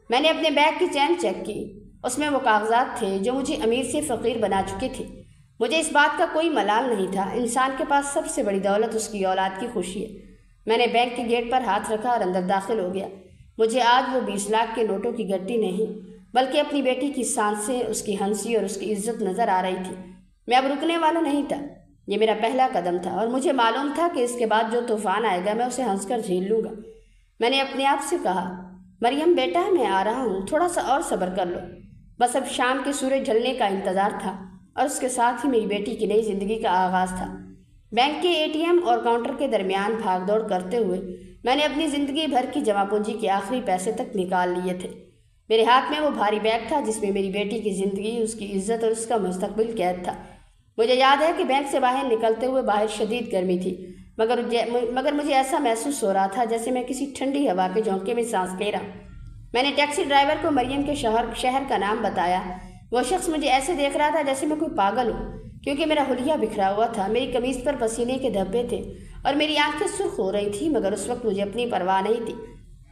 میں نے اپنے بیگ کی چین چیک کی، اس میں وہ کاغذات تھے جو مجھے امیر سے فقیر بنا چکے تھے۔ مجھے اس بات کا کوئی ملال نہیں تھا، انسان کے پاس سب سے بڑی دولت اس کی اولاد کی خوشی ہے۔ میں نے بینک کے گیٹ پر ہاتھ رکھا اور اندر داخل ہو گیا۔ مجھے آج وہ 20 لاکھ کے نوٹوں کی گٹی نہیں بلکہ اپنی بیٹی کی سانسیں، اس کی ہنسی اور اس کی عزت نظر آ رہی تھی۔ میں اب رکنے والا نہیں تھا، یہ میرا پہلا قدم تھا اور مجھے معلوم تھا کہ اس کے بعد جو طوفان آئے گا میں اسے ہنس کر جھیل لوں گا۔ میں نے اپنے آپ سے کہا، مریم بیٹا میں آ رہا ہوں، تھوڑا سا اور صبر کر لو۔ بس اب شام کے سورج ڈھلنے کا انتظار تھا اور اس کے ساتھ ہی میری بیٹی کی نئی زندگی کا آغاز تھا۔ بینک کے ATM اور کاؤنٹر کے درمیان بھاگ دوڑ کرتے ہوئے میں نے اپنی زندگی بھر کی جمع پونجی کے آخری پیسے تک نکال لیے تھے۔ میرے ہاتھ میں وہ بھاری بیگ تھا جس میں میری بیٹی کی زندگی، اس کی عزت اور اس کا مستقبل قید تھا۔ مجھے یاد ہے کہ بینک سے باہر نکلتے ہوئے باہر شدید گرمی تھی، مگر مجھے ایسا محسوس ہو رہا تھا جیسے میں کسی ٹھنڈی ہوا کے جھونکے میں سانس لے رہا۔ میں نے ٹیکسی ڈرائیور کو مریم کے شہر کا نام بتایا۔ وہ شخص مجھے ایسے دیکھ رہا تھا جیسے میں کوئی پاگل ہوں۔ کیونکہ میرا حلیہ بکھرا ہوا تھا، میری قمیض پر پسینے کے دھبے تھے اور میری آنکھیں سرخ ہو رہی تھیں، مگر اس وقت مجھے اپنی پرواہ نہیں تھی۔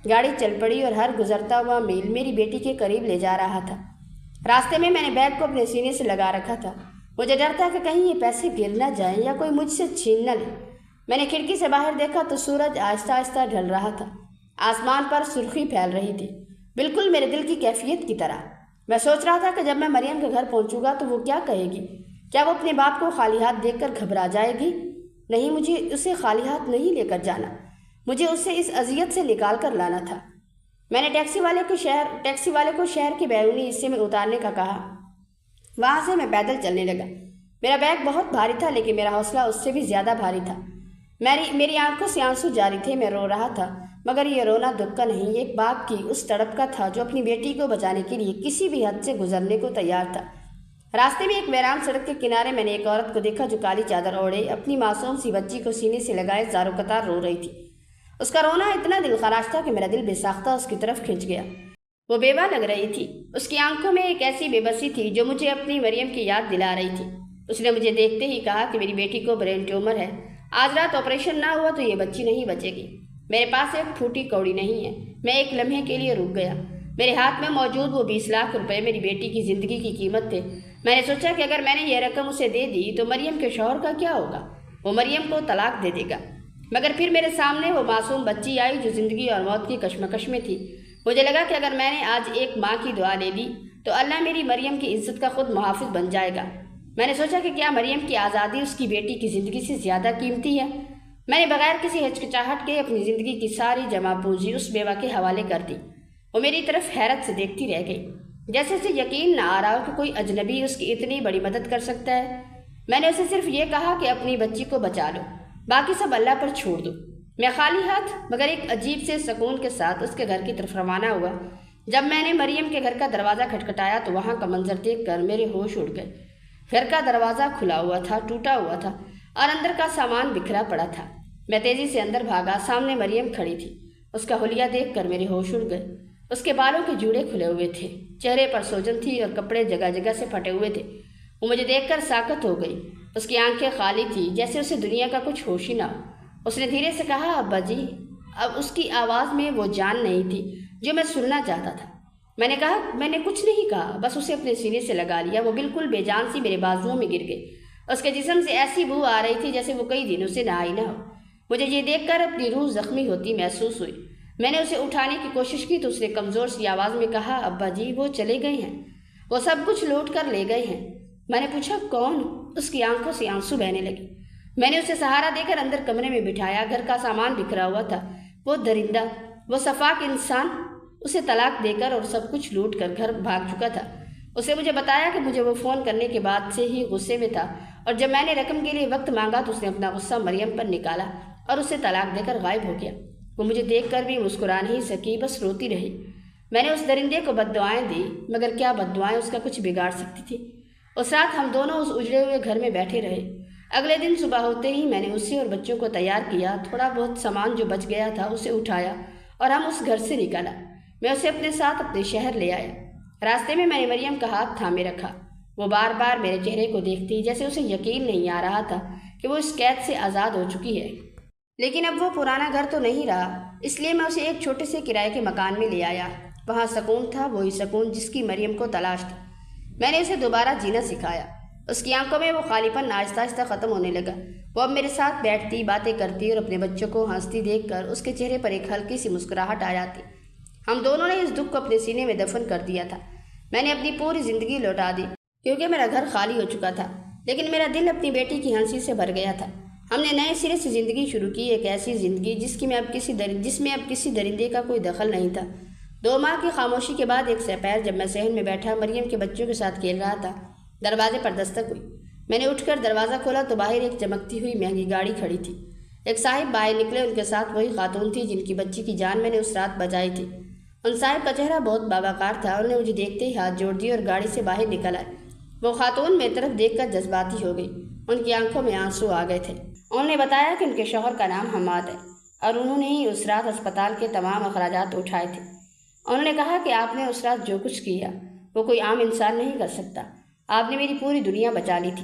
گاڑی چل پڑی اور ہر گزرتا ہوا میل میری بیٹی کے قریب لے جا رہا تھا۔ راستے میں نے بیگ کو اپنے سینے سے لگا رکھا تھا۔ مجھے ڈر تھا کہ کہیں یہ پیسے گر نہ جائیں یا کوئی مجھ سے چھین نہ لے۔ میں نے کھڑکی سے باہر دیکھا تو سورج آہستہ آہستہ ڈھل رہا تھا، آسمان پر سرخی پھیل رہی تھی، بالکل میرے دل کی کیفیت کی طرح۔ میں سوچ رہا تھا کہ جب میں مریم کے گھر پہنچوں گا تو وہ کیا کہے گی؟ کیا وہ اپنے باپ کو خالی ہاتھ دیکھ کر گھبرا جائے گی؟ نہیں، مجھے اسے خالی ہاتھ نہیں لے کر جانا، مجھے اسے اس اذیت سے نکال کر لانا تھا۔ میں نے ٹیکسی والے کو شہر کے بیرونی حصے میں اتارنے کا کہا۔ وہاں سے میں پیدل چلنے لگا۔ میرا بیگ بہت بھاری تھا، لیکن میرا حوصلہ اس سے بھی زیادہ بھاری تھا۔ میری آنکھوں سے آنسو جاری تھے، میں رو رہا تھا، مگر یہ رونا دکھ کا نہیں، ایک باپ کی اس تڑپ کا تھا جو اپنی بیٹی کو بچانے کے لیے کسی بھی حد سے گزرنے کو تیار تھا۔ راستے میں ایک ویران سڑک کے کنارے میں نے ایک عورت کو دیکھا جو کالی چادر اوڑھے اپنی معصوم سی بچی کو سینے سے لگائے زارو قطار رو رہی تھی۔ اس کا رونا اتنا دل خراش تھا کہ میرا دل بے ساختہ اس کی طرف کھنچ گیا۔ وہ بیوہ لگ رہی تھی، اس کی آنکھوں میں ایک ایسی بے بسی تھی جو مجھے اپنی مریم کی یاد دلا رہی تھی۔ اس نے مجھے دیکھتے ہی کہا کہ میری بیٹی کو برین ٹیومر ہے، آج رات آپریشن نہ ہوا تو یہ بچی نہیں بچے گی۔ میرے پاس ایک پھوٹی کوڑی نہیں ہے۔ میں ایک لمحے کے لیے رک گیا۔ میرے ہاتھ میں موجود وہ 20 لاکھ روپے میری بیٹی کی زندگی کی قیمت تھے۔ میں نے سوچا کہ اگر میں نے یہ رقم اسے دے دی تو مریم کے شوہر کا کیا ہوگا؟ وہ مریم کو طلاق دے دے گا۔ مگر پھر میرے سامنے وہ معصوم بچی آئی جو زندگی اور موت کی کشمکش میں تھی۔ مجھے لگا کہ اگر میں نے آج ایک ماں کی دعا لے لی تو اللہ میری مریم کی عزت کا خود محافظ بن جائے گا۔ میں نے سوچا کہ کیا مریم کی آزادی اس کی بیٹی کی زندگی سے زیادہ قیمتی ہے؟ میں نے بغیر کسی ہچکچاہٹ کے اپنی زندگی کی ساری جمع پونجی اس بیوہ کے حوالے کر دی۔ وہ میری طرف حیرت سے دیکھتی رہ گئی، جیسے اسے یقین نہ آ رہا ہو کہ کوئی اجنبی اس کی اتنی بڑی مدد کر سکتا ہے۔ میں نے اسے صرف یہ کہا کہ اپنی بچی کو بچا لو، باقی سب اللہ پر چھوڑ دو۔ میں خالی ہاتھ مگر ایک عجیب سے سکون کے ساتھ اس کے گھر کی طرف روانہ ہوا۔ جب میں نے مریم کے گھر کا دروازہ کھٹکھٹایا تو وہاں کا منظر دیکھ کر میرے ہوش اڑ گئے۔ گھر کا دروازہ کھلا ہوا تھا، ٹوٹا ہوا تھا اور اندر کا سامان بکھرا پڑا تھا۔ میں تیزی سے اندر بھاگا، سامنے مریم کھڑی تھی۔ اس کا حلیہ دیکھ کر میرے ہوش اڑ گئے۔ اس کے بالوں کے جوڑے کھلے ہوئے تھے، چہرے پر سوجن تھی اور کپڑے جگہ جگہ سے پھٹے ہوئے تھے۔ وہ مجھے دیکھ کر ساکت ہو گئی۔ اس کی آنکھیں خالی تھی، جیسے اسے دنیا کا کچھ ہوش ہی نہ ہو۔ اس نے دھیرے سے کہا، ابا جی۔ اب اس کی آواز میں وہ جان نہیں تھی جو میں سننا چاہتا تھا۔ میں نے کہا، میں نے کچھ نہیں کہا، بس اسے اپنے سینے سے لگا لیا۔ وہ بالکل بے جان سی میرے بازوؤں میں گر گئی۔ اس کے جسم سے ایسی بو آ رہی تھی جیسے وہ کئی دنوں سے نہائی نہ ہو۔ مجھے یہ دیکھ کر اپنی روح زخمی ہوتی محسوس ہوئی۔ میں نے اسے اٹھانے کی کوشش کی تو اس نے کمزور سی آواز میں کہا، ابا جی وہ چلے گئے ہیں، وہ سب کچھ لوٹ کر لے گئے ہیں۔ میں نے پوچھا، کون؟ اس کی آنکھوں سے آنسو بہنے لگے۔ میں نے اسے سہارا دے کر اندر کمرے میں بٹھایا۔ گھر کا سامان بکھرا ہوا تھا۔ وہ درندہ، وہ صفاک انسان اسے طلاق دے کر اور سب کچھ لوٹ کر گھر بھاگ چکا تھا۔ اسے مجھے بتایا کہ مجھے وہ فون کرنے کے بعد سے ہی غصے میں تھا، اور جب میں نے رقم کے لیے وقت مانگا تو اس نے اپنا غصہ مریم پر نکالا اور اسے طلاق دے کر غائب ہو گیا۔ وہ مجھے دیکھ کر بھی مسکرا نہیں سکی، بس روتی رہی۔ میں نے اس درندے کو بد دعائیں دی، مگر کیا بد دعائیں اس کا کچھ بگاڑ سکتی تھی؟ اس رات ہم دونوں اس اجڑے ہوئے گھر میں بیٹھے رہے۔ اگلے دن صبح ہوتے ہی میں نے اسے اور بچوں کو تیار کیا، تھوڑا بہت سامان جو بچ گیا تھا اسے اٹھایا اور ہم اس گھر سے نکالا۔ میں اسے اپنے ساتھ اپنے شہر لے آیا۔ راستے میں نے مریم کا ہاتھ تھامے رکھا۔ وہ بار بار میرے چہرے کو دیکھتی، جیسے اسے یقین نہیں آ رہا تھا کہ وہ اس قید سے آزاد ہو چکی ہے۔ لیکن اب وہ پرانا گھر تو نہیں رہا، اس لیے میں اسے ایک چھوٹے سے کرائے کے مکان میں لے آیا۔ وہاں سکون تھا، وہی سکون جس کی مریم کو تلاش تھی۔ میں نے اسے دوبارہ جینا سکھایا۔ اس کی آنکھوں میں وہ خالی پن آہستہ آہستہ ختم ہونے لگا۔ وہ اب میرے ساتھ بیٹھتی، باتیں کرتی اور اپنے بچوں کو ہنستی دیکھ کر اس کے چہرے پر ایک ہلکی سی مسکراہٹ آ جاتی۔ ہم دونوں نے اس دکھ کو اپنے سینے میں دفن کر دیا تھا۔ میں نے اپنی پوری زندگی لوٹا دی کیونکہ میرا گھر خالی ہو چکا تھا، لیکن میرا دل اپنی بیٹی کی ہنسی سے بھر گیا تھا۔ ہم نے نئے سرے سے زندگی شروع کی، ایک ایسی زندگی جس میں اب کسی درندے کا کوئی دخل نہیں تھا۔ 2 ماہ کی خاموشی کے بعد ایک سپہر جب میں صحن میں بیٹھا مریم کے بچوں کے ساتھ کھیل رہا تھا، دروازے پر دستک ہوئی۔ میں نے اٹھ کر دروازہ کھولا تو باہر ایک چمکتی ہوئی مہنگی گاڑی کھڑی تھی۔ ایک صاحب باہر نکلے، ان کے ساتھ وہی خاتون تھی جن کی بچی کی جان میں نے اس رات بچائی تھی۔ ان صاحب کا چہرہ بہت باوقار تھا۔ انہوں نے مجھے دیکھتے ہی ہاتھ جوڑ دیے اور گاڑی سے باہر نکل آئے۔ وہ خاتون میری طرف دیکھ کر جذباتی ہو گئی، ان کی آنکھوں میں آنسو آ گئے تھے۔ انہوں نے بتایا کہ ان کے شوہر کا نام حماد ہے اور انہوں نے ہی اس رات اسپتال کے تمام اخراجات اٹھائے تھے۔ انہوں نے کہا کہ آپ نے اس رات جو کچھ کیا وہ کوئی عام انسان نہیں کر سکتا۔ آپ نے میری پوری دنیا بچا لی تھی۔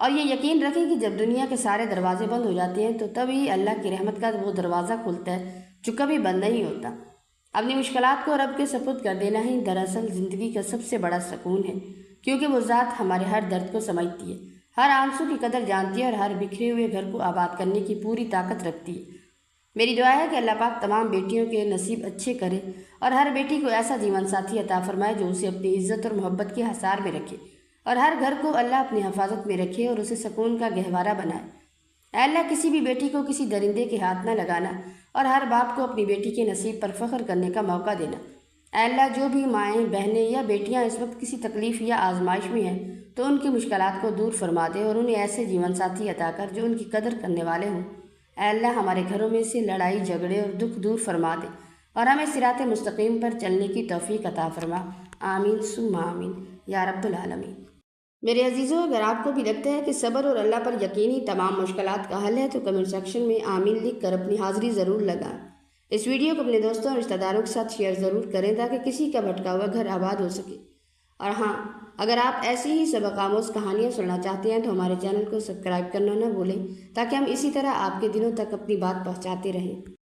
اور یہ یقین رکھیں کہ جب دنیا کے سارے دروازے بند ہو جاتے ہیں تو تبھی اللہ کی رحمت کا وہ دروازہ کھلتا ہے جو کبھی بند نہیں ہوتا۔ اپنی مشکلات کو رب کے سپرد کر دینا ہی دراصل زندگی کا سب سے بڑا سکون ہے، کیونکہ وہ ذات ہمارے ہر درد کو سمجھتی ہے، ہر آنسو کی قدر جانتی ہے اور ہر بکھرے ہوئے گھر کو آباد کرنے کی پوری طاقت رکھتی ہے۔ میری دعا ہے کہ اللہ پاک تمام بیٹیوں کے نصیب اچھے کرے اور ہر بیٹی کو ایسا جیون ساتھی عطا فرمائے جو اسے اپنی عزت اور محبت کے حصار میں رکھے، اور ہر گھر کو اللہ اپنی حفاظت میں رکھے اور اسے سکون کا گہوارہ بنائے۔ اے اللہ کسی بھی بیٹی کو کسی درندے کے ہاتھ نہ لگانا اور ہر باپ کو اپنی بیٹی کے نصیب پر فخر کرنے کا موقع دینا۔ اے اللہ جو بھی مائیں، بہنیں یا بیٹیاں اس وقت کسی تکلیف یا آزمائش میں ہیں تو ان کی مشکلات کو دور فرما دے اور انہیں ایسے جیون ساتھی عطا کر جو ان کی قدر کرنے والے ہوں۔ اے اللہ ہمارے گھروں میں سے لڑائی جھگڑے اور دکھ دور فرما دے اور ہمیں صراط مستقیم پر چلنے کی توفیق عطا فرما۔ آمین ثم آمین یا رب العالمین۔ میرے عزیزوں، اگر آپ کو بھی لگتا ہے کہ صبر اور اللہ پر یقینی تمام مشکلات کا حل ہے تو کمنٹ سیکشن میں آمین لکھ کر اپنی حاضری ضرور لگائیں۔ اس ویڈیو کو اپنے دوستوں اور رشتہ داروں کے ساتھ شیئر ضرور کریں تاکہ کسی کا بھٹکا ہوا گھر آباد ہو سکے۔ اور ہاں، اگر آپ ایسی ہی سبق آموز کہانیاں سننا چاہتے ہیں تو ہمارے چینل کو سبسکرائب کرنا نہ بھولیں تاکہ ہم اسی طرح آپ کے دلوں تک اپنی بات پہنچاتے رہیں۔